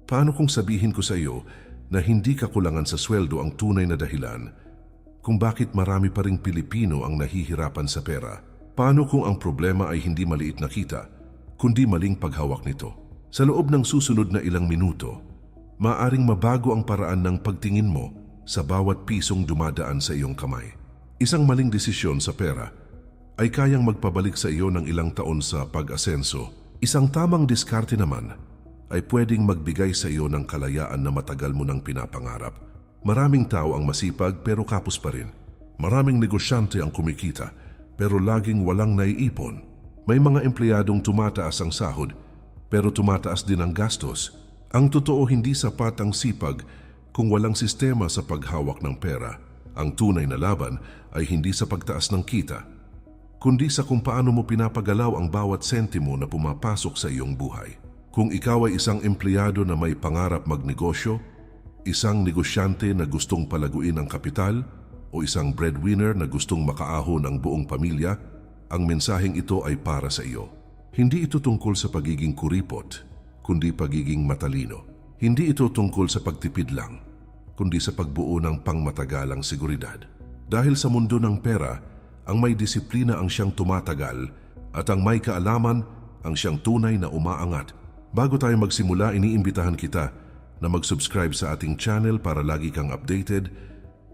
Paano kung sabihin ko sa iyo na hindi kakulangan sa sweldo ang tunay na dahilan kung bakit marami pa ring Pilipino ang nahihirapan sa pera? Paano kung ang problema ay hindi maliit na kita, kundi maling paghawak nito? Sa loob ng susunod na ilang minuto, maaring mabago ang paraan ng pagtingin mo sa bawat pisong dumadaan sa iyong kamay. Isang maling desisyon sa pera ay kayang magpabalik sa iyo ng ilang taon sa pag-asenso. Isang tamang diskarte naman ay pwedeng magbigay sa iyo ng kalayaan na matagal mo nang pinapangarap. Maraming tao ang masipag pero kapos pa rin. Maraming negosyante ang kumikita pero laging walang naiipon. May mga empleyadong tumataas ang sahod pero tumataas din ang gastos. Ang totoo, hindi sapat ang sipag kung walang sistema sa paghawak ng pera. Ang tunay na laban ay hindi sa pagtaas ng kita, kundi sa kung paano mo pinapagalaw ang bawat sentimo na pumapasok sa iyong buhay. Kung ikaw ay isang empleyado na may pangarap magnegosyo, isang negosyante na gustong palaguin ang kapital, o isang breadwinner na gustong makaahon ang buong pamilya, ang mensaheng ito ay para sa iyo. Hindi ito tungkol sa pagiging kuripot, kundi pagiging matalino. Hindi ito tungkol sa pagtipid lang, kundi sa pagbuo ng pangmatagalang seguridad. Dahil sa mundo ng pera, ang may disiplina ang siyang tumatagal at ang may kaalaman ang siyang tunay na umaangat. Bago tayo magsimula, iniimbitahan kita na mag-subscribe sa ating channel para lagi kang updated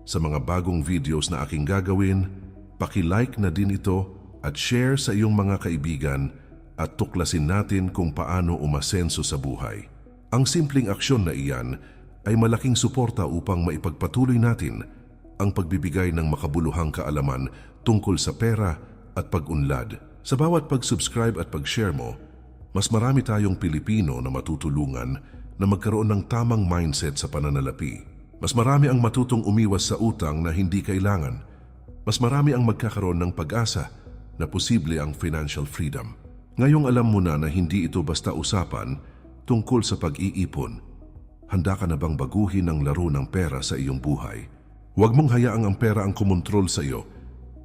sa mga bagong videos na aking gagawin. Paki-like na din ito at share sa iyong mga kaibigan at tuklasin natin kung paano umasenso sa buhay. Ang simpleng aksyon na iyan ay malaking suporta upang maipagpatuloy natin ang pagbibigay ng makabuluhang kaalaman tungkol sa pera at pag-unlad. Sa bawat pag-subscribe at pag-share mo, mas marami tayong Pilipino na matutulungan na magkaroon ng tamang mindset sa pananalapi. Mas marami ang matutong umiwas sa utang na hindi kailangan. Mas marami ang magkakaroon ng pag-asa na posible ang financial freedom. Ngayong alam mo na hindi ito basta usapan tungkol sa pag-iipon. Handa ka na bang baguhin ang laro ng pera sa iyong buhay? Huwag mong hayaang ang pera ang kumontrol sa iyo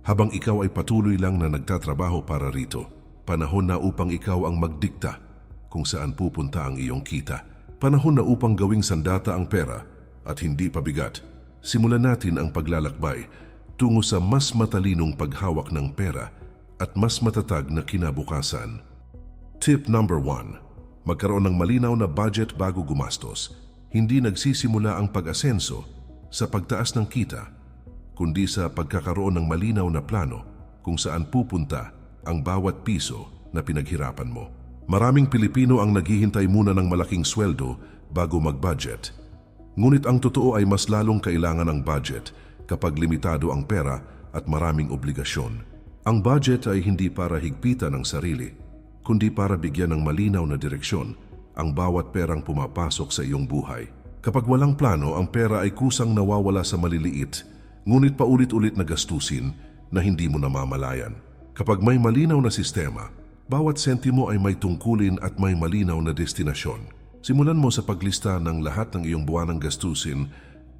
habang ikaw ay patuloy lang na nagtatrabaho para rito. Panahon na upang ikaw ang magdikta kung saan pupunta ang iyong kita. Panahon na upang gawing sandata ang pera at hindi pabigat. Simulan natin ang paglalakbay tungo sa mas matalinong paghawak ng pera at mas matatag na kinabukasan. Tip number 1. Magkaroon ng malinaw na budget bago gumastos. Hindi nagsisimula ang pag-asenso sa pagtaas ng kita, kundi sa pagkakaroon ng malinaw na plano kung saan pupunta ang bawat piso na pinaghirapan mo. Maraming Pilipino ang naghihintay muna ng malaking sweldo bago mag-budget. Ngunit ang totoo ay mas lalong kailangan ng budget kapag limitado ang pera at maraming obligasyon. Ang budget ay hindi para higpitan ang sarili, kundi para bigyan ng malinaw na direksyon ang bawat perang pumapasok sa iyong buhay. Kapag walang plano, ang pera ay kusang nawawala sa maliliit, ngunit paulit-ulit na gastusin na hindi mo namamalayan. Kapag may malinaw na sistema, bawat sentimo ay may tungkulin at may malinaw na destinasyon. Simulan mo sa paglista ng lahat ng iyong buwanang gastusin,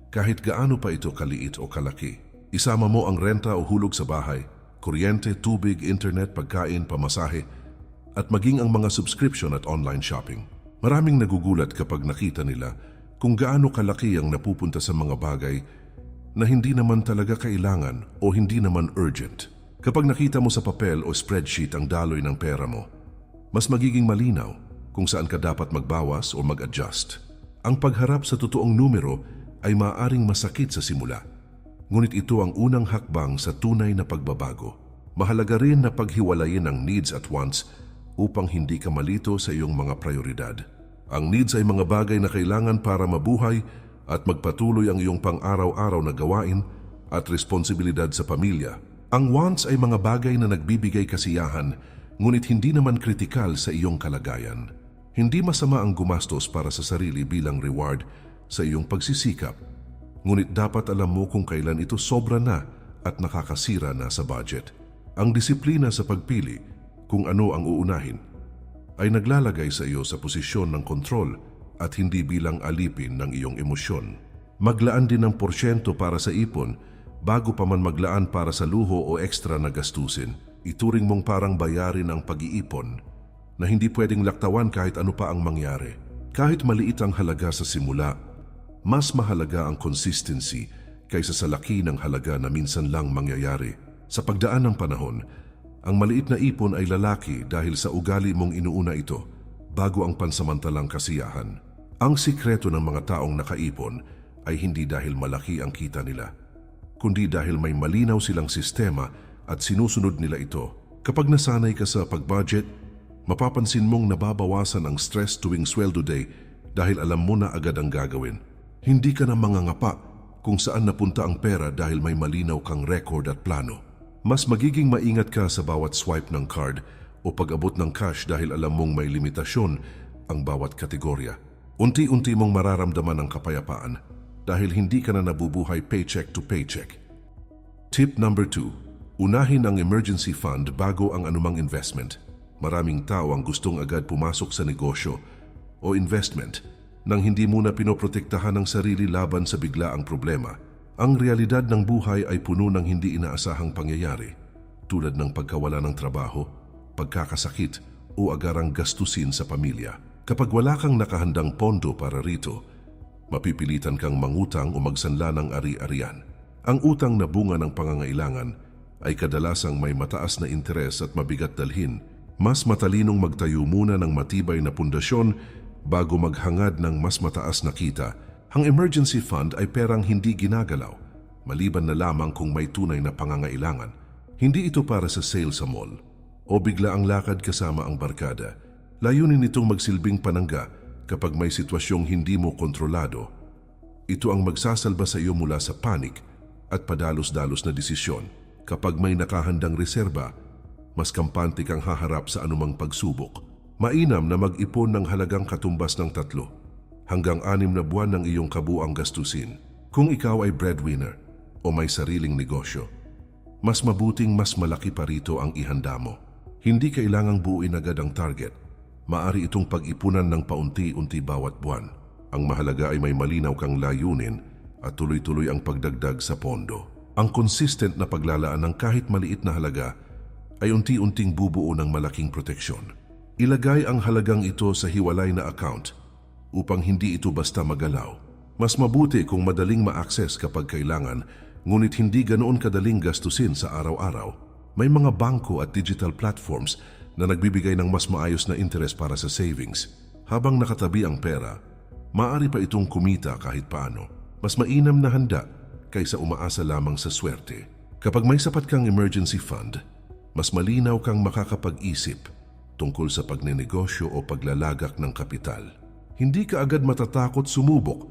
kahit gaano pa ito kaliit o kalaki. Isama mo ang renta o hulog sa bahay, kuryente, tubig, internet, pagkain, pamasahe, at maging ang mga subscription at online shopping. Maraming nagugulat kapag nakita nila kung gaano kalaki ang napupunta sa mga bagay na hindi naman talaga kailangan o hindi naman urgent. Kapag nakita mo sa papel o spreadsheet ang daloy ng pera mo, mas magiging malinaw kung saan ka dapat magbawas o mag-adjust. Ang pagharap sa totoong numero ay maaaring masakit sa simula, ngunit ito ang unang hakbang sa tunay na pagbabago. Mahalaga rin na paghiwalayin ang needs at wants upang hindi ka malito sa iyong mga prioridad. Ang needs ay mga bagay na kailangan para mabuhay at magpatuloy ang iyong pang-araw-araw na gawain at responsibilidad sa pamilya. Ang wants ay mga bagay na nagbibigay kasiyahan, ngunit hindi naman kritikal sa iyong kalagayan. Hindi masama ang gumastos para sa sarili bilang reward sa iyong pagsisikap, ngunit dapat alam mo kung kailan ito sobra na at nakakasira na sa budget. Ang disiplina sa pagpili kung ano ang uunahin ay naglalagay sa iyo sa posisyon ng kontrol at hindi bilang alipin ng iyong emosyon. Maglaan din ng porsyento para sa ipon bago pa man maglaan para sa luho o ekstra na gastusin. Ituring mong parang bayarin ang pag-iipon na hindi pwedeng laktawan kahit ano pa ang mangyari. Kahit maliit ang halaga sa simula, mas mahalaga ang consistency kaysa sa laki ng halaga na minsan lang mangyayari. Sa pagdaan ng panahon, ang maliit na ipon ay lalaki dahil sa ugali mong inuuna ito bago ang pansamantalang kasiyahan. Ang sikreto ng mga taong nakaipon ay hindi dahil malaki ang kita nila, kundi dahil may malinaw silang sistema at sinusunod nila ito. Kapag nasanay ka sa pag-budget, mapapansin mong nababawasan ang stress tuwing sweldo day dahil alam mo na agad ang gagawin. Hindi ka na mangangapa kung saan napunta ang pera dahil may malinaw kang record at plano. Mas magiging maingat ka sa bawat swipe ng card o pag-abot ng cash dahil alam mong may limitasyon ang bawat kategorya. Unti-unti mong mararamdaman ang kapayapaan dahil hindi ka na nabubuhay paycheck to paycheck. Tip number 2. Unahin ang emergency fund bago ang anumang investment. Maraming tao ang gustong agad pumasok sa negosyo o investment nang hindi muna pinoprotektahan ang sarili laban sa biglaang problema. Ang realidad ng buhay ay puno ng hindi inaasahang pangyayari tulad ng pagkawala ng trabaho, pagkakasakit o agarang gastusin sa pamilya. Kapag wala kang nakahandang pondo para rito, mapipilitan kang mangutang o magsanla ng ari-arian. Ang utang na bunga ng pangangailangan ay kadalasang may mataas na interes at mabigat dalhin. Mas matalinong magtayo muna ng matibay na pundasyon bago maghangad ng mas mataas na kita. Ang emergency fund ay perang hindi ginagalaw, maliban na lamang kung may tunay na pangangailangan. Hindi ito para sa sale sa mall o bigla ang lakad kasama ang barkada. Layunin itong magsilbing panangga kapag may sitwasyong hindi mo kontrolado. Ito ang magsasalba sa iyo mula sa panik at padalos-dalos na desisyon. Kapag may nakahandang reserba, mas kampante kang haharap sa anumang pagsubok. Mainam na mag-ipon ng halagang katumbas ng 3 hanggang 6 na buwan ng iyong kabuang gastusin. Kung ikaw ay breadwinner o may sariling negosyo, mas mabuting mas malaki pa rito ang ihanda mo. Hindi kailangang buuin agad ang target. Maari itong pag-ipunan ng paunti-unti bawat buwan. Ang mahalaga ay may malinaw kang layunin at tuloy-tuloy ang pagdagdag sa pondo. Ang consistent na paglalaan ng kahit maliit na halaga ay unti-unting bubuo ng malaking proteksyon. Ilagay ang halagang ito sa hiwalay na account upang hindi ito basta magalaw. Mas mabuti kung madaling ma-access kapag kailangan, ngunit hindi ganoon kadaling gastusin sa araw-araw. May mga bangko at digital platforms na nagbibigay ng mas maayos na interest para sa savings. Habang nakatabi ang pera, maaari pa itong kumita kahit paano. Mas mainam na handa kaysa umaasa lamang sa swerte. Kapag may sapat kang emergency fund, mas malinaw kang makakapag-isip tungkol sa pagnenegosyo o paglalagak ng kapital. Hindi ka agad matatakot sumubok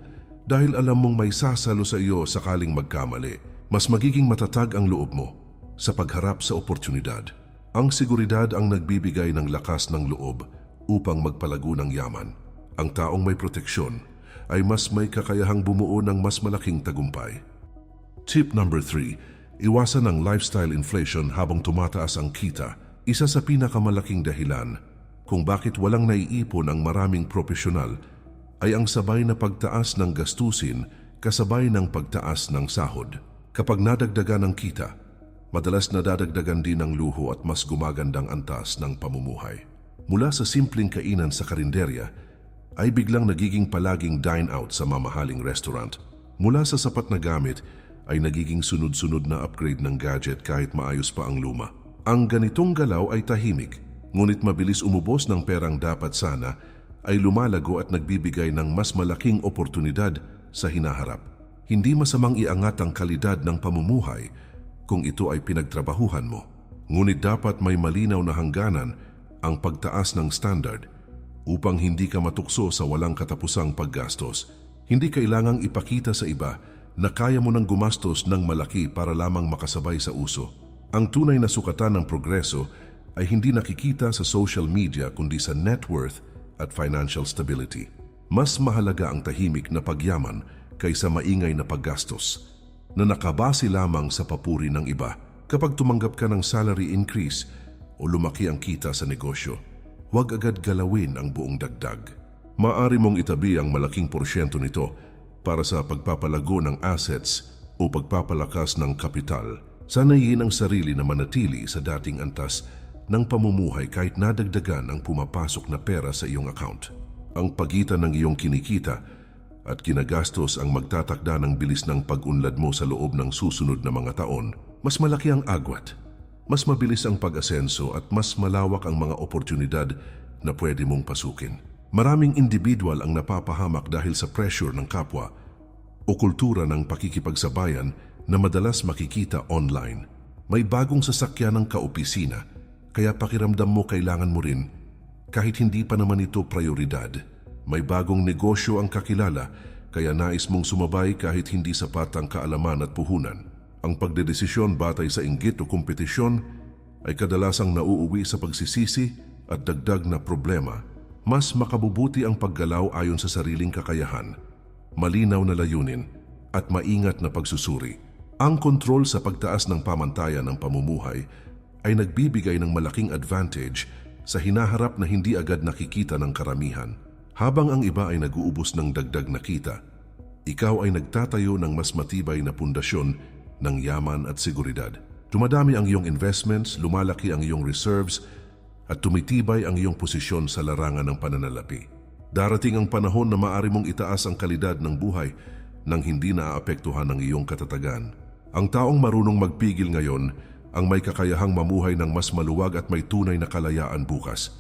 dahil alam mong may sasalo sa iyo sakaling magkamali. Mas magiging matatag ang loob mo sa pagharap sa oportunidad. Ang seguridad ang nagbibigay ng lakas ng loob upang magpalago ng yaman. Ang taong may proteksyon ay mas may kakayahang bumuo ng mas malaking tagumpay. Tip number 3. Iwasan ang lifestyle inflation habang tumataas ang kita. Isa sa pinakamalaking dahilan kung bakit walang naiipon ang maraming profesional ay ang sabay na pagtaas ng gastusin kasabay ng pagtaas ng sahod. Kapag nadagdagan ang kita, madalas nadadagdagan din ang luho at mas gumagandang antas ng pamumuhay. Mula sa simpleng kainan sa karinderya ay biglang nagiging palaging dine-out sa mamahaling restaurant. Mula sa sapat na gamit ay nagiging sunod-sunod na upgrade ng gadget kahit maayos pa ang luma. Ang ganitong galaw ay tahimik, ngunit mabilis umubos ng perang dapat sana ay lumalago at nagbibigay ng mas malaking oportunidad sa hinaharap. Hindi masamang iangat ang kalidad ng pamumuhay kung ito ay pinagtrabahuhan mo. Ngunit dapat may malinaw na hangganan ang pagtaas ng standard upang hindi ka matukso sa walang katapusang paggastos. Hindi kailangang ipakita sa iba na kaya mo nang gumastos ng malaki para lamang makasabay sa uso. Ang tunay na sukatan ng progreso ay hindi nakikita sa social media kundi sa net worth at financial stability. Mas mahalaga ang tahimik na pagyaman kaysa maingay na paggastos na nakabase lamang sa papuri ng iba. Kapag tumanggap ka ng salary increase o lumaki ang kita sa negosyo, huwag agad galawin ang buong dagdag. Maaari mong itabi ang malaking porsyento nito para sa pagpapalago ng assets o pagpapalakas ng kapital. Sanayin ang sarili na manatili sa dating antas ng pamumuhay kahit nadagdagan ang pumapasok na pera sa iyong account. Ang pagitan ng iyong kinikita at ginagastos ang magtatakda ng bilis ng pag-unlad mo sa loob ng susunod na mga taon. Mas malaki ang agwat, mas mabilis ang pag-asenso at mas malawak ang mga oportunidad na pwede mong pasukin. Maraming individual ang napapahamak dahil sa pressure ng kapwa o kultura ng pakikipagsabayan na madalas makikita online. May bagong sasakyan ng kaopisina, kaya pakiramdam mo kailangan mo rin kahit hindi pa naman ito prioridad. May bagong negosyo ang kakilala, kaya nais mong sumabay kahit hindi sapat ang kaalaman at puhunan. Ang pagdedesisyon batay sa inggit o kompetisyon ay kadalasang nauuwi sa pagsisisi at dagdag na problema. Mas makabubuti ang paggalaw ayon sa sariling kakayahan, malinaw na layunin at maingat na pagsusuri. Ang kontrol sa pagtaas ng pamantayan ng pamumuhay ay nagbibigay ng malaking advantage sa hinaharap na hindi agad nakikita ng karamihan. Habang ang iba ay nag-uubos ng dagdag na kita, ikaw ay nagtatayo ng mas matibay na pundasyon ng yaman at seguridad. Dumadami ang iyong investments, lumalaki ang iyong reserves, at tumitibay ang iyong posisyon sa larangan ng pananalapi. Darating ang panahon na maaari mong itaas ang kalidad ng buhay nang hindi naaapektuhan ng iyong katatagan. Ang taong marunong magpigil ngayon ang may kakayahang mamuhay ng mas maluwag at may tunay na kalayaan bukas.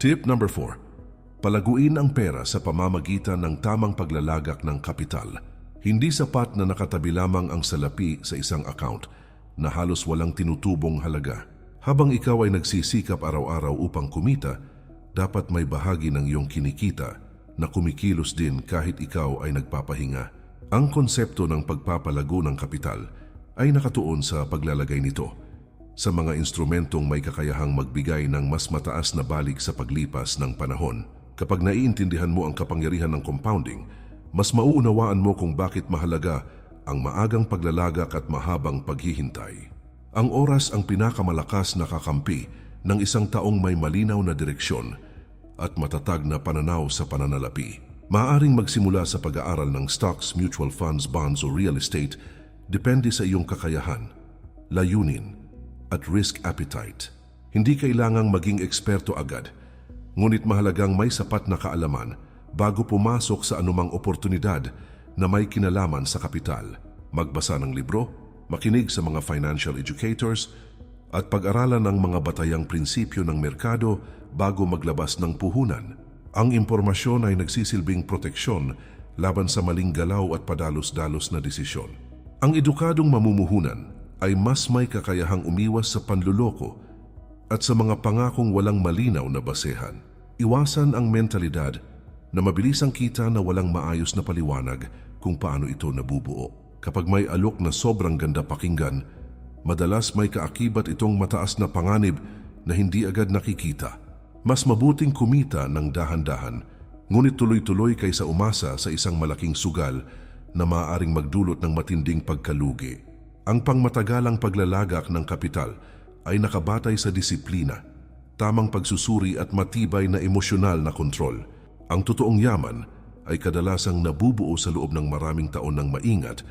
Tip number 4. Palaguin ang pera sa pamamagitan ng tamang paglalagak ng kapital. Hindi sapat na nakatabi lamang ang salapi sa isang account na halos walang tinutubong halaga. Habang ikaw ay nagsisikap araw-araw upang kumita, dapat may bahagi ng iyong kinikita na kumikilos din kahit ikaw ay nagpapahinga. Ang konsepto ng pagpapalago ng kapital ay nakatuon sa paglalagay nito sa mga instrumentong may kakayahang magbigay ng mas mataas na balik sa paglipas ng panahon. Kapag naiintindihan mo ang kapangyarihan ng compounding, mas mauunawaan mo kung bakit mahalaga ang maagang paglalagak at mahabang paghihintay. Ang oras ang pinakamalakas na kakampi ng isang taong may malinaw na direksyon at matatag na pananaw sa pananalapi. Maaaring magsimula sa pag-aaral ng stocks, mutual funds, bonds o real estate, depende sa iyong kakayahan, layunin at risk appetite. Hindi kailangang maging eksperto agad, ngunit mahalagang may sapat na kaalaman bago pumasok sa anumang oportunidad na may kinalaman sa kapital. Magbasa ng libro, makinig sa mga financial educators, at pag-aralan ng mga batayang prinsipyo ng merkado bago maglabas ng puhunan. Ang impormasyon ay nagsisilbing proteksyon laban sa maling galaw at padalos-dalos na desisyon. Ang edukadong mamumuhunan ay mas may kakayahang umiwas sa panluloko at sa mga pangakong walang malinaw na basehan. Iwasan ang mentalidad na mabilis ang kita na walang maayos na paliwanag kung paano ito nabubuo. Kapag may alok na sobrang ganda pakinggan, madalas may kaakibat itong mataas na panganib na hindi agad nakikita. Mas mabuting kumita ng dahan-dahan, ngunit tuloy-tuloy kaysa umasa sa isang malaking sugal na maaaring magdulot ng matinding pagkalugi. Ang pangmatagalang paglalagak ng kapital ay nakabatay sa disiplina, tamang pagsusuri at matibay na emosyonal na kontrol. Ang totoong yaman ay kadalasang nabubuo sa loob ng maraming taon ng maingat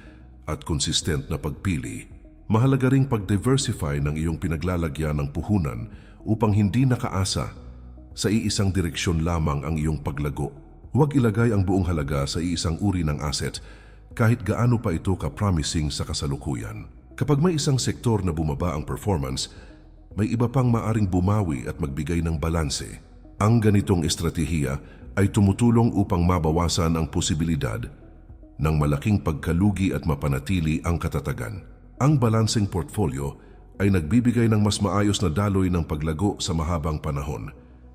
at konsistent na pagpili. Mahalaga ring pag-diversify ng iyong pinaglalagyan ng puhunan upang hindi nakaasa sa iisang direksyon lamang ang iyong paglago. Huwag ilagay ang buong halaga sa iisang uri ng asset kahit gaano pa ito ka-promising sa kasalukuyan. Kapag may isang sektor na bumaba ang performance, may iba pang maaring bumawi at magbigay ng balanse. Ang ganitong estratehiya ay tumutulong upang mabawasan ang posibilidad ng malaking pagkalugi at mapanatili ang katatagan. Ang balancing portfolio ay nagbibigay ng mas maayos na daloy ng paglago sa mahabang panahon,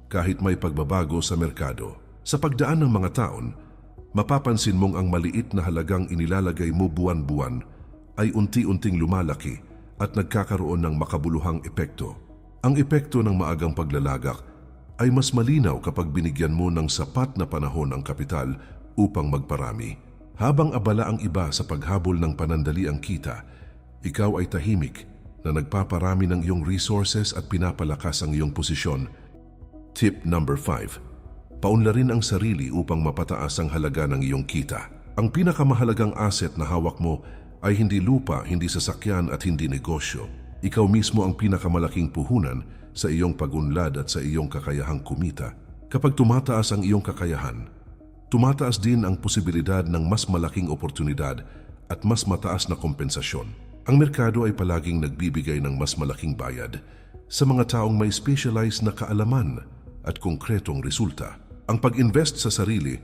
kahit may pagbabago sa merkado. Sa pagdaan ng mga taon, mapapansin mong ang maliit na halagang inilalagay mo buwan-buwan ay unti-unting lumalaki at nagkakaroon ng makabuluhang epekto. Ang epekto ng maagang paglalagak ay mas malinaw kapag binigyan mo ng sapat na panahon ang kapital upang magparami. Habang abala ang iba sa paghabol ng panandaliang kita, ikaw ay tahimik na nagpaparami ng iyong resources at pinapalakas ang iyong posisyon. Tip number 5. Paunlarin ang sarili upang mapataas ang halaga ng iyong kita. Ang pinakamahalagang asset na hawak mo ay hindi lupa, hindi sasakyan at hindi negosyo. Ikaw mismo ang pinakamalaking puhunan sa iyong pagunlad at sa iyong kakayahang kumita. Kapag tumataas ang iyong kakayahan, tumataas din ang posibilidad ng mas malaking oportunidad at mas mataas na kompensasyon. Ang merkado ay palaging nagbibigay ng mas malaking bayad sa mga taong may specialized na kaalaman at konkretong resulta. Ang pag-invest sa sarili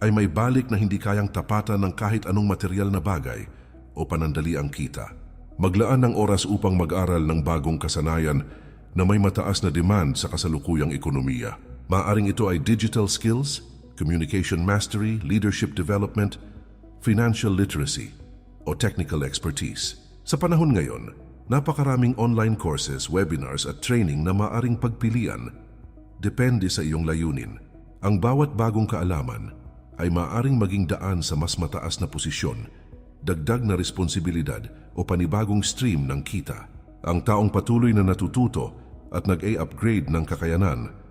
ay may balik na hindi kayang tapatan ng kahit anong material na bagay o panandaliang kita. Maglaan ng oras upang mag-aral ng bagong kasanayan na may mataas na demand sa kasalukuyang ekonomiya. Maaaring ito ay digital skills, communication mastery, leadership development, financial literacy, o technical expertise. Sa panahon ngayon, napakaraming online courses, webinars at training na maaaring pagpilian. Depende sa iyong layunin. Ang bawat bagong kaalaman ay maaaring maging daan sa mas mataas na posisyon, dagdag na responsibilidad o panibagong stream ng kita. Ang taong patuloy na natututo at nag-upgrade ng kakayanan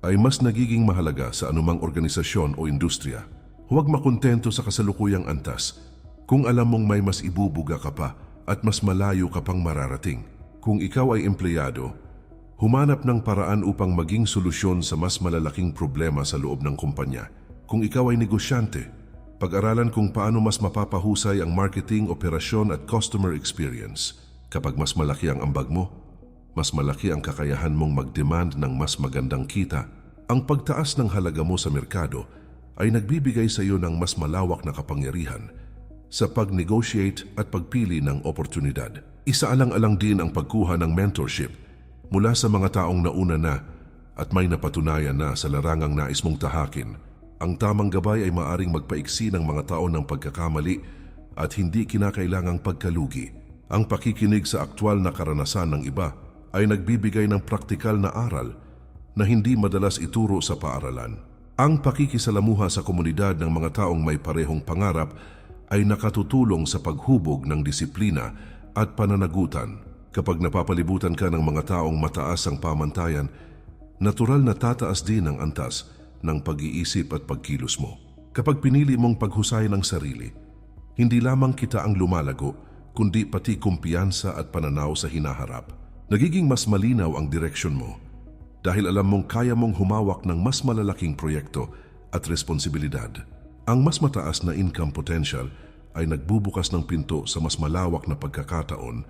ay mas nagiging mahalaga sa anumang organisasyon o industriya. Huwag makontento sa kasalukuyang antas kung alam mong may mas ibubuga ka pa at mas malayo ka pang mararating. Kung ikaw ay empleyado, humanap ng paraan upang maging solusyon sa mas malalaking problema sa loob ng kumpanya. Kung ikaw ay negosyante, pag-aralan kung paano mas mapapahusay ang marketing, operasyon at customer experience. Kapag mas malaki ang ambag mo, mas malaki ang kakayahan mong mag-demand ng mas magandang kita. Ang pagtaas ng halaga mo sa merkado ay nagbibigay sa iyo ng mas malawak na kapangyarihan sa pag-negotiate at pagpili ng oportunidad. Isaalang-alang din ang pagkuha ng mentorship mula sa mga taong nauna na at may napatunayan na sa larangang nais mong tahakin. Ang tamang gabay ay maaring magpaiksi ng mga taon ng pagkakamali at hindi kinakailangang pagkalugi. Ang pakikinig sa aktwal na karanasan ng iba ay nagbibigay ng praktikal na aral na hindi madalas ituro sa paaralan. Ang pakikisalamuha sa komunidad ng mga taong may parehong pangarap ay nakatutulong sa paghubog ng disiplina at pananagutan. Kapag napapalibutan ka ng mga taong mataas ang pamantayan, natural na tataas din ang antas ng pag-iisip at pagkilos mo. Kapag pinili mong paghusayan ang sarili, hindi lamang kita ang lumalago, kundi pati kumpiyansa at pananaw sa hinaharap. Nagiging mas malinaw ang direksyon mo dahil alam mong kaya mong humawak ng mas malalaking proyekto at responsibilidad. Ang mas mataas na income potential ay nagbubukas ng pinto sa mas malawak na pagkakataon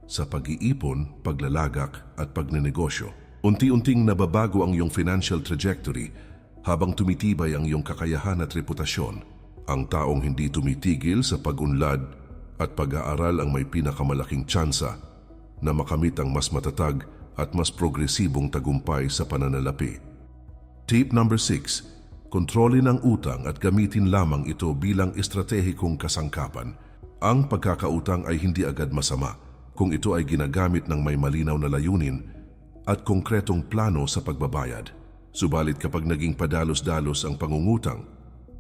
sa pag-iipon, paglalagak at pagnenegosyo. Unti-unting nababago ang iyong financial trajectory habang tumitibay ang iyong kakayahan at reputasyon. Ang taong hindi tumitigil sa pag-unlad at pag-aaral ang may pinakamalaking tsansa na makamit ang mas matatag at mas progresibong tagumpay sa pananalapi. Tip number 6. Kontrolin ang utang at gamitin lamang ito bilang estratehikong kasangkapan. Ang pagkakautang ay hindi agad masama kung ito ay ginagamit ng may malinaw na layunin at konkretong plano sa pagbabayad. Subalit kapag naging padalos-dalos ang pangungutang,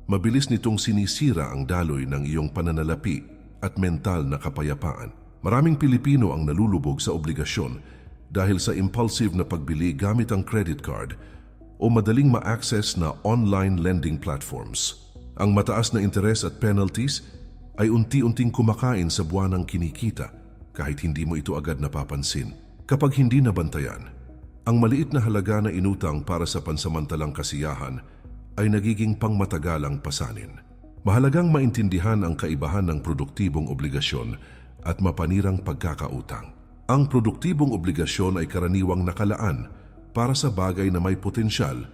mabilis nitong sinisira ang daloy ng iyong pananalapi at mental na kapayapaan. Maraming Pilipino ang nalulubog sa obligasyon dahil sa impulsive na pagbili gamit ang credit card o madaling ma-access na online lending platforms. Ang mataas na interes at penalties ay unti-unting kumakain sa buwanang kinikita kahit hindi mo ito agad napapansin. Kapag hindi nabantayan, ang maliit na halaga na inutang para sa pansamantalang kasiyahan ay nagiging pangmatagalang pasanin. Mahalagang maintindihan ang kaibahan ng produktibong obligasyon at mapanirang pagkakautang. Ang produktibong obligasyon ay karaniwang nakalaan para sa bagay na may potensyal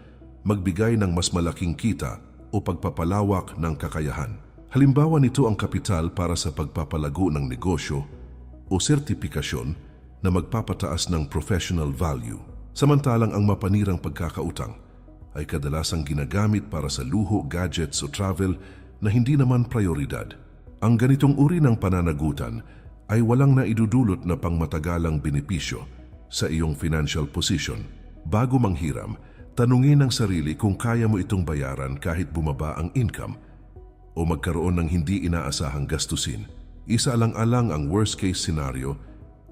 magbigay ng mas malaking kita o pagpapalawak ng kakayahan. Halimbawa nito ang kapital para sa pagpapalago ng negosyo o sertipikasyon na magpapataas ng professional value. Samantalang ang mapanirang pagkakautang ay kadalasang ginagamit para sa luho, gadgets o travel na hindi naman prioridad. Ang ganitong uri ng pananagutan ay walang naidudulot na pangmatagalang benepisyo sa iyong financial position. Bago manghiram, tanungin ang sarili kung kaya mo itong bayaran kahit bumaba ang income o magkaroon ng hindi inaasahang gastusin. Isaalang-alang ang worst case scenario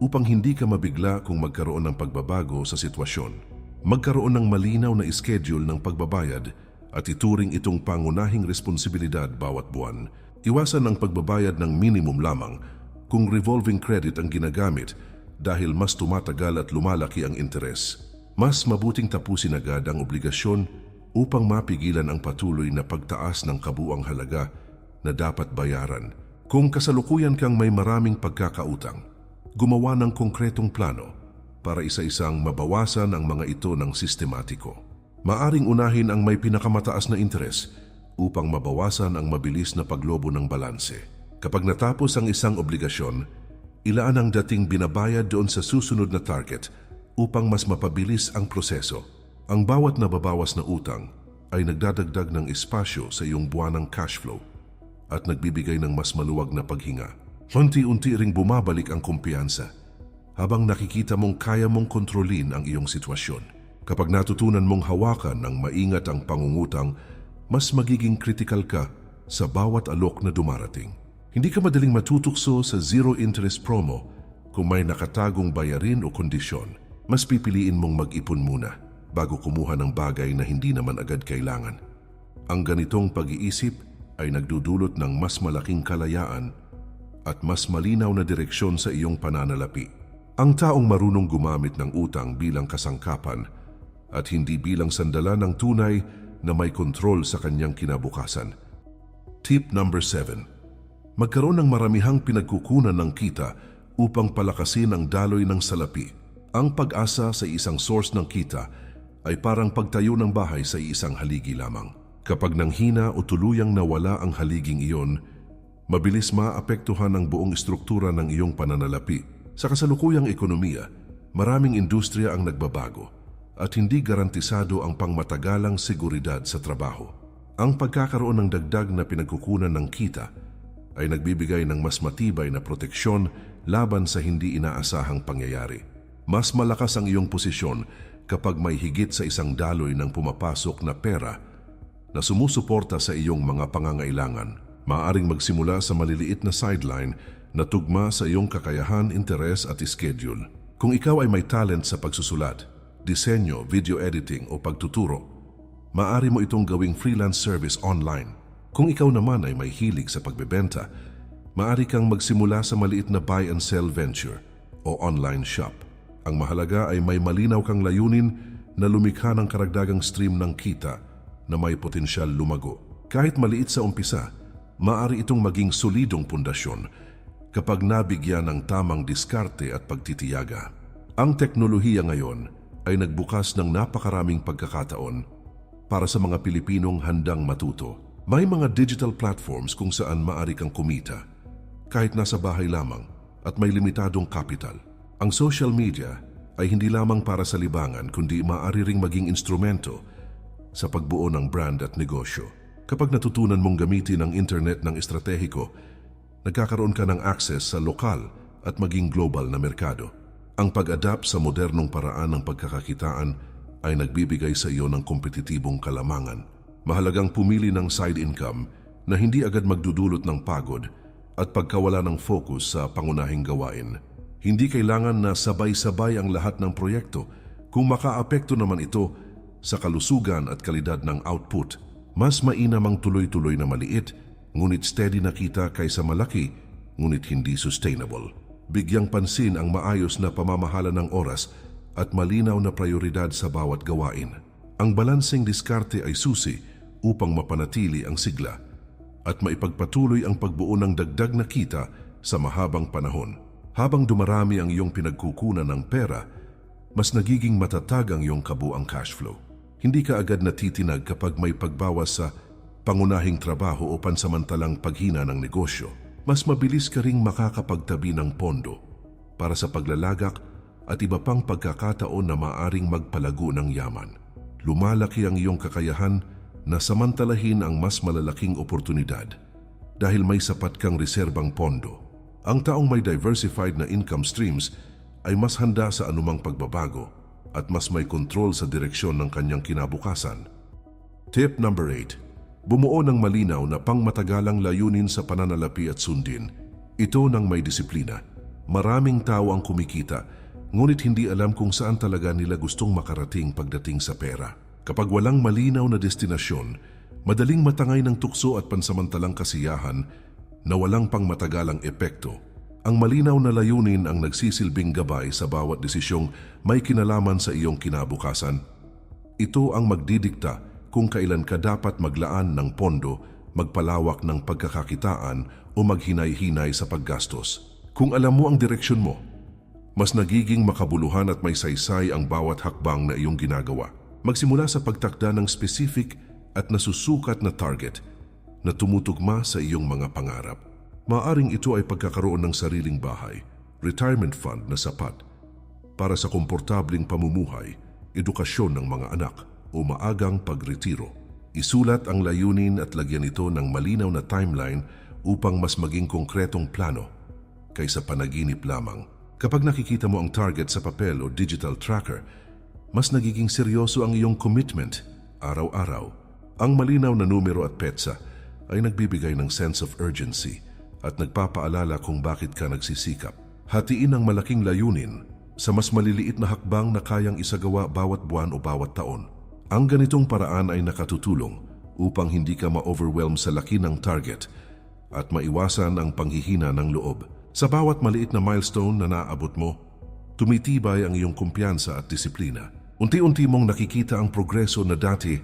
upang hindi ka mabigla kung magkaroon ng pagbabago sa sitwasyon. Magkaroon ng malinaw na schedule ng pagbabayad at ituring itong pangunahing responsibilidad bawat buwan. Iwasan ang pagbabayad ng minimum lamang kung revolving credit ang ginagamit dahil mas tumatagal at lumalaki ang interes. Mas mabuting tapusin agad ang obligasyon upang mapigilan ang patuloy na pagtaas ng kabuuang halaga na dapat bayaran. Kung kasalukuyan kang may maraming pagkakautang, gumawa ng konkretong plano para isa-isang mabawasan ang mga ito ng sistematiko. Maaring unahin ang may pinakamataas na interes upang mabawasan ang mabilis na paglobo ng balanse. Kapag natapos ang isang obligasyon, ilaan ang dating binabayad doon sa susunod na target upang mas mapabilis ang proseso. Ang bawat nababawas na utang ay nagdadagdag ng espasyo sa iyong buwanang cash flow at nagbibigay ng mas maluwag na paghinga. Unti-unti ring bumabalik ang kumpiyansa habang nakikita mong kaya mong kontrolin ang iyong sitwasyon. Kapag natutunan mong hawakan ng maingat ang pangungutang, mas magiging critical ka sa bawat alok na dumarating. Hindi ka madaling matutukso sa zero interest promo kung may nakatagong bayarin o kondisyon. Mas pipiliin mong mag-ipon muna bago kumuha ng bagay na hindi naman agad kailangan. Ang ganitong pag-iisip ay nagdudulot ng mas malaking kalayaan at mas malinaw na direksyon sa iyong pananalapi. Ang taong marunong gumamit ng utang bilang kasangkapan at hindi bilang sandalan ng tunay na may kontrol sa kanyang kinabukasan. Tip number 7. Magkaroon ng maramihang pinagkukunan ng kita upang palakasin ang daloy ng salapi. Ang pag-asa sa isang source ng kita ay parang pagtayo ng bahay sa isang haligi lamang. Kapag nanghina o tuluyang nawala ang haliging iyon, mabilis maapektuhan ang buong estruktura ng iyong pananalapi. Sa kasalukuyang ekonomiya, maraming industriya ang nagbabago at hindi garantisado ang pangmatagalang seguridad sa trabaho. Ang pagkakaroon ng dagdag na pinagkukunan ng kita ay nagbibigay ng mas matibay na proteksyon laban sa hindi inaasahang pangyayari. Mas malakas ang iyong posisyon kapag may higit sa isang daloy ng pumapasok na pera na sumusuporta sa iyong mga pangangailangan. Maaaring magsimula sa maliliit na sideline na tugma sa iyong kakayahan, interes at schedule. Kung ikaw ay may talent sa pagsusulat, disenyo, video editing o pagtuturo, maaari mo itong gawing freelance service online. Kung ikaw naman ay may hilig sa pagbebenta, maaari kang magsimula sa maliit na buy and sell venture o online shop. Ang mahalaga ay may malinaw kang layunin na lumikha ng karagdagang stream ng kita na may potensyal lumago. Kahit maliit sa umpisa, maaari itong maging solidong pundasyon kapag nabigyan ng tamang diskarte at pagtitiyaga. Ang teknolohiya ngayon ay nagbukas ng napakaraming pagkakataon para sa mga Pilipinong handang matuto. May mga digital platforms kung saan maaari kang kumita kahit nasa bahay lamang at may limitadong kapital. Ang social media ay hindi lamang para sa libangan kundi maaari ring maging instrumento sa pagbuo ng brand at negosyo. Kapag natutunan mong gamitin ang internet ng estratehiko, nagkakaroon ka ng access sa lokal at maging global na merkado. Ang pag-adapt sa modernong paraan ng pagkakakitaan ay nagbibigay sa iyo ng kompetitibong kalamangan. Mahalagang pumili ng side income na hindi agad magdudulot ng pagod at pagkawala ng focus sa pangunahing gawain. Hindi kailangan na sabay-sabay ang lahat ng proyekto kung makaapekto naman ito sa kalusugan at kalidad ng output. Mas mainam ang tuloy-tuloy na maliit, ngunit steady na kita kaysa malaki, ngunit hindi sustainable. Bigyang pansin ang maayos na pamamahala ng oras at malinaw na prioridad sa bawat gawain. Ang balanseng diskarte ay susi upang mapanatili ang sigla at maipagpatuloy ang pagbuo ng dagdag na kita sa mahabang panahon. Habang dumarami ang iyong pinagkukunan ng pera, mas nagiging matatag ang iyong kabuang cash flow. Hindi ka agad natitinag kapag may pagbawas sa pangunahing trabaho o pansamantalang paghina ng negosyo. Mas mabilis ka ring makakapagtabi ng pondo para sa paglalagak at iba pang pagkakataon na maaring magpalago ng yaman. Lumalaki ang iyong kakayahan na samantalahin ang mas malalaking oportunidad dahil may sapat kang reserbang pondo. Ang taong may diversified na income streams ay mas handa sa anumang pagbabago at mas may kontrol sa direksyon ng kanyang kinabukasan. Tip number 8. Bumuo ng malinaw na pangmatagalang layunin sa pananalapi at sundin. Ito ng may disiplina. Maraming tao ang kumikita, ngunit hindi alam kung saan talaga nila gustong makarating pagdating sa pera. Kapag walang malinaw na destinasyon, madaling matangay ng tukso at pansamantalang kasiyahan na walang pangmatagalang epekto. Ang malinaw na layunin ang nagsisilbing gabay sa bawat desisyong may kinalaman sa iyong kinabukasan. Ito ang magdidikta kung kailan ka dapat maglaan ng pondo, magpalawak ng pagkakakitaan o maghinay-hinay sa paggastos. Kung alam mo ang direksyon mo, mas nagiging makabuluhan at may saysay ang bawat hakbang na iyong ginagawa. Magsimula sa pagtakda ng specific at nasusukat na target na tumutugma sa iyong mga pangarap. Maaring ito ay pagkakaroon ng sariling bahay, retirement fund na sapat para sa komportabling pamumuhay, edukasyon ng mga anak o maagang pagretiro. Isulat ang layunin at lagyan ito ng malinaw na timeline upang mas maging konkretong plano kaysa panaginip lamang. Kapag nakikita mo ang target sa papel o digital tracker, mas nagiging seryoso ang iyong commitment araw-araw. Ang malinaw na numero at petsa ay nagbibigay ng sense of urgency at nagpapaalala kung bakit ka nagsisikap. Hatiin ang malaking layunin sa mas maliliit na hakbang na kayang isagawa bawat buwan o bawat taon. Ang ganitong paraan ay nakatutulong upang hindi ka ma-overwhelm sa laki ng target at maiwasan ang panghihina ng loob. Sa bawat maliit na milestone na naaabot mo, tumitibay ang iyong kumpiyansa at disiplina. Unti-unti mong nakikita ang progreso na dati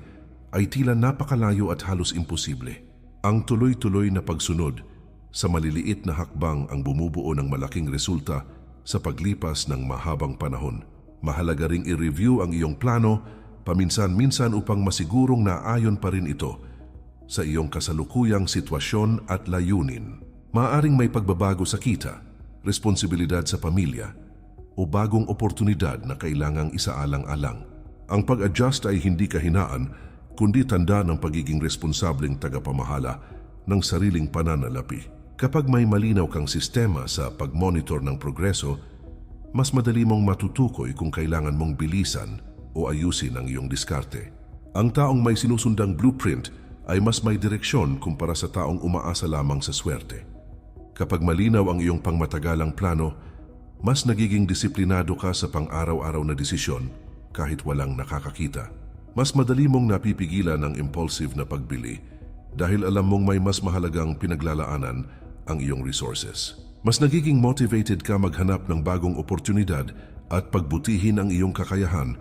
ay tila napakalayo at halos imposible. Ang tuloy-tuloy na pagsunod sa maliliit na hakbang ang bumubuo ng malaking resulta sa paglipas ng mahabang panahon. Mahalaga ring i-review ang iyong plano paminsan-minsan upang masigurong naayon pa rin ito sa iyong kasalukuyang sitwasyon at layunin. Maaaring may pagbabago sa kita, responsibilidad sa pamilya, o bagong oportunidad na kailangang isaalang-alang. Ang pag-adjust ay hindi kahinaan, kundi tanda ng pagiging responsableng tagapamahala ng sariling pananalapi. Kapag may malinaw kang sistema sa pag-monitor ng progreso, mas madali mong matutukoy kung kailangan mong bilisan o ayusin ang iyong diskarte. Ang taong may sinusundang blueprint ay mas may direksyon kumpara sa taong umaasa lamang sa swerte. Kapag malinaw ang iyong pangmatagalang plano, mas nagiging disiplinado ka sa pang-araw-araw na desisyon kahit walang nakakakita. Mas madali mong napipigilan ang impulsive na pagbili dahil alam mong may mas mahalagang pinaglalaanan ang iyong resources. Mas nagiging motivated ka maghanap ng bagong oportunidad at pagbutihin ang iyong kakayahan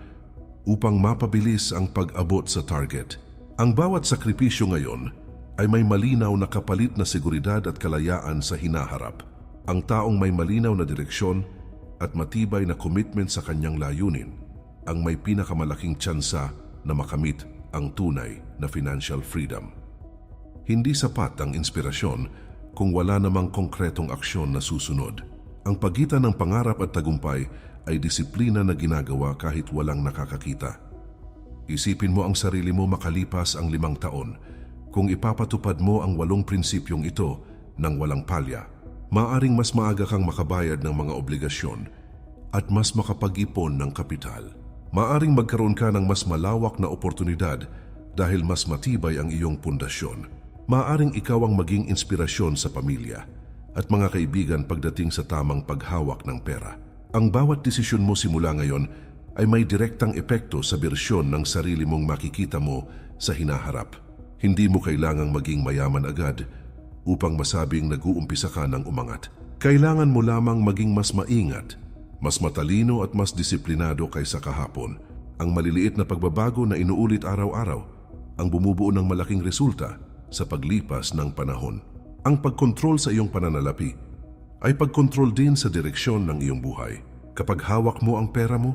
upang mapabilis ang pag-abot sa target. Ang bawat sakripisyo ngayon ay may malinaw na kapalit na seguridad at kalayaan sa hinaharap. Ang taong may malinaw na direksyon at matibay na commitment sa kanyang layunin ang may pinakamalaking tsansa na makamit ang tunay na financial freedom. Hindi sapat ang inspirasyon kung wala namang konkretong aksyon na susunod. Ang pagitan ng pangarap at tagumpay ay disiplina na ginagawa kahit walang nakakakita. Isipin mo ang sarili mo makalipas ang 5 taon. Kung ipapatupad mo ang 8 prinsipyong ito ng walang palya, maaring mas maaga kang makabayad ng mga obligasyon at mas makapag-ipon ng kapital. Maaring magkaroon ka ng mas malawak na oportunidad dahil mas matibay ang iyong pundasyon. Maaring ikaw ang maging inspirasyon sa pamilya at mga kaibigan pagdating sa tamang paghawak ng pera. Ang bawat desisyon mo simula ngayon ay may direktang epekto sa bersyon ng sarili mong makikita mo sa hinaharap. Hindi mo kailangang maging mayaman agad upang masabing nag-uumpisa ka ng umangat. Kailangan mo lamang maging mas maingat, mas matalino at mas disiplinado kaysa kahapon. Ang maliliit na pagbabago na inuulit araw-araw ang bumubuo ng malaking resulta sa paglipas ng panahon. Ang pagkontrol sa iyong pananalapi ay pagkontrol din sa direksyon ng iyong buhay. Kapag hawak mo ang pera mo,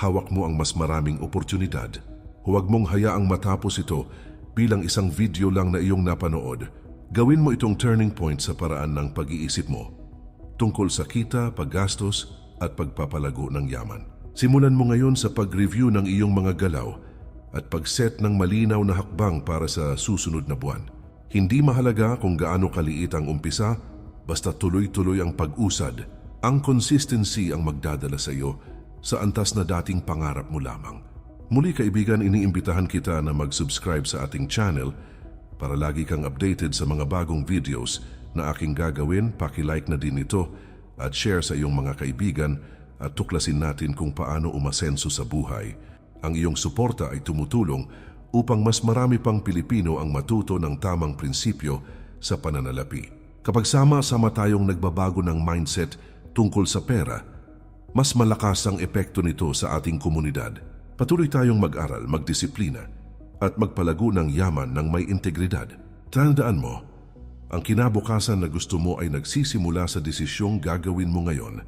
hawak mo ang mas maraming oportunidad. Huwag mong hayaang matapos ito bilang isang video lang na iyong napanood. Gawin mo itong turning point sa paraan ng pag-iisip mo tungkol sa kita, paggastos at pagpapalago ng yaman. Simulan mo ngayon sa pag-review ng iyong mga galaw at pag-set ng malinaw na hakbang para sa susunod na buwan. Hindi mahalaga kung gaano kaliit ang umpisa, basta tuloy-tuloy ang pag-usad. Ang consistency ang magdadala sa iyo sa antas na dating pangarap mo lamang. Muli kaibigan, iniimbitahan kita na mag-subscribe sa ating channel para lagi kang updated sa mga bagong videos na aking gagawin. Paki-like na din ito at share sa iyong mga kaibigan at tuklasin natin kung paano umasenso sa buhay. Ang iyong suporta ay tumutulong upang mas marami pang Pilipino ang matuto ng tamang prinsipyo sa pananalapi. Kapag sama-sama tayong nagbabago ng mindset tungkol sa pera, mas malakas ang epekto nito sa ating komunidad. Patuloy tayong mag-aral, magdisiplina, at magpalago ng yaman ng may integridad. Tandaan mo, ang kinabukasan na gusto mo ay nagsisimula sa desisyong gagawin mo ngayon.